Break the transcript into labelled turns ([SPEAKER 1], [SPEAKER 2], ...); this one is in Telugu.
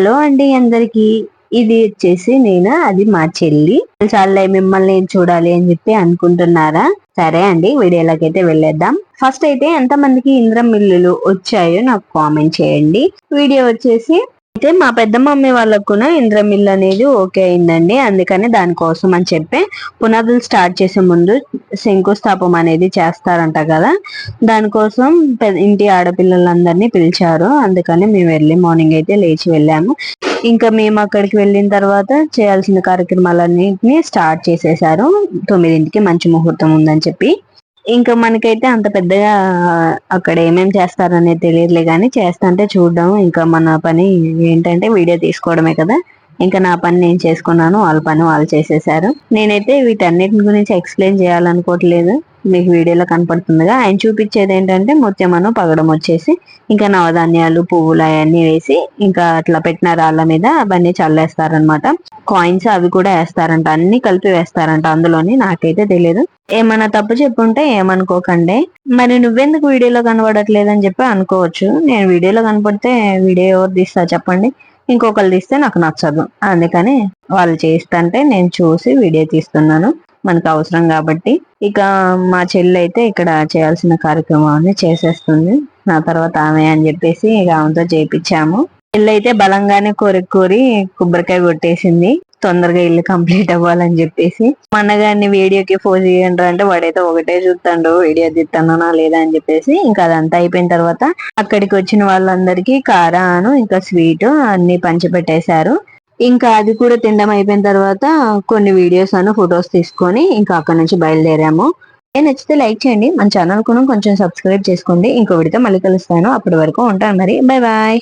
[SPEAKER 1] హలో అండి అందరికి. ఇది వచ్చేసి నేను, అది మా చెల్లి. చాలే మిమ్మల్ని ఏం చూడాలి అని చెప్పి అనుకుంటున్నారా? సరే అండి, వీడియోలోకి అయితే వెళ్ళేద్దాం. ఫస్ట్ అయితే ఎంత మందికి ఇంద్రం మిల్లులు వచ్చాయో నాకు కామెంట్ చేయండి. వీడియో వచ్చేసి అయితే మా పెద్ద మమ్మీ వాళ్ళకు కూడా ఇంద్రం మిల్లు అనేది ఓకే అయిందండి. అందుకని దానికోసం అని చెప్పి పునాదులు స్టార్ట్ చేసే ముందు శంకుస్థాపం అనేది చేస్తారంట కదా, దానికోసం ఇంటి ఆడపిల్లలందరినీ పిలిచారు. అందుకని మేము ఎర్లీ మార్నింగ్ అయితే లేచి వెళ్ళాము. ఇంకా మేము అక్కడికి వెళ్ళిన తర్వాత చేయాల్సిన కార్యక్రమాలన్నింటినీ స్టార్ట్ చేసేసారు. 9ంటికి మంచి ముహూర్తం ఉందని చెప్పి. ఇంకా మనకైతే అంత పెద్దగా అక్కడ ఏమేమి చేస్తారనేది తెలియదులే, కానీ చేస్తంటే చూడడం ఇంకా మన పని ఏంటంటే వీడియో తీసుకోవడమే కదా. ఇంకా నా పని నేను చేసుకున్నాను, వాళ్ళ పని వాళ్ళు చేసేసారు. నేనైతే వీటన్నిటి గురించి ఎక్స్ప్లెయిన్ చేయాలనుకోవట్లేదు, మీకు వీడియోలో కనపడుతుందిగా. ఆయన చూపించేది ఏంటంటే ముత్యమను పగడం వచ్చేసి ఇంకా నవధాన్యాలు పువ్వులు అవన్నీ వేసి ఇంకా అట్లా పెట్టిన రాళ్ళ మీద అవన్నీ చల్లేస్తారనమాట. కాయిన్స్ అవి కూడా వేస్తారంట, అన్ని కలిపి వేస్తారంట అందులోని. నాకైతే తెలియదు, ఏమన్నా తప్పు చెప్పుంటే ఏమనుకోకండి. మరి నువ్వెందుకు వీడియోలో కనబడట్లేదని చెప్పి అనుకోవచ్చు. నేను వీడియోలో కనపడితే వీడియో ఎవరు తీస్తా చెప్పండి? ఇంకొకరు తీస్తే నాకు నచ్చదు, అందుకని వాళ్ళు చేస్తుంటే నేను చూసి వీడియో తీస్తున్నాను, మనకు అవసరం కాబట్టి. ఇక మా చెల్లి అయితే ఇక్కడ చేయాల్సిన కార్యక్రమాన్ని చేసేస్తుంది. నా తర్వాత ఆమె అని చెప్పేసి ఇక ఆమెతో చేయించాము. చెల్లి అయితే బలంగానే కోరి కొబ్బరికాయ కొట్టేసింది, తొందరగా ఇల్లు కంప్లీట్ అవ్వాలని చెప్పేసి. మనగాన్ని వీడియోకి ఫోన్ చేయండి అంటే వాడైతే ఒకటే చూస్తాడు, వీడియో తీస్తానా లేదా అని చెప్పేసి. ఇంకా అదంతా అయిపోయిన తర్వాత అక్కడికి వచ్చిన వాళ్ళందరికీ కారాను ఇంకా స్వీట్ అన్ని పంచిపెట్టేశారు. ఇంకా అది కూడా తినడం అయిపోయిన తర్వాత కొన్ని వీడియోస్ ఫొటోస్ తీసుకొని ఇంకా అక్కడ నుంచి బయలుదేరాము. నచ్చితే లైక్ చేయండి, మన ఛానల్ కూడా కొంచెం సబ్స్క్రైబ్ చేసుకోండి. ఇంకో వీడితో మళ్ళీ కలుస్తాను, అప్పటి వరకు ఉంటాను మరి. Bye bye.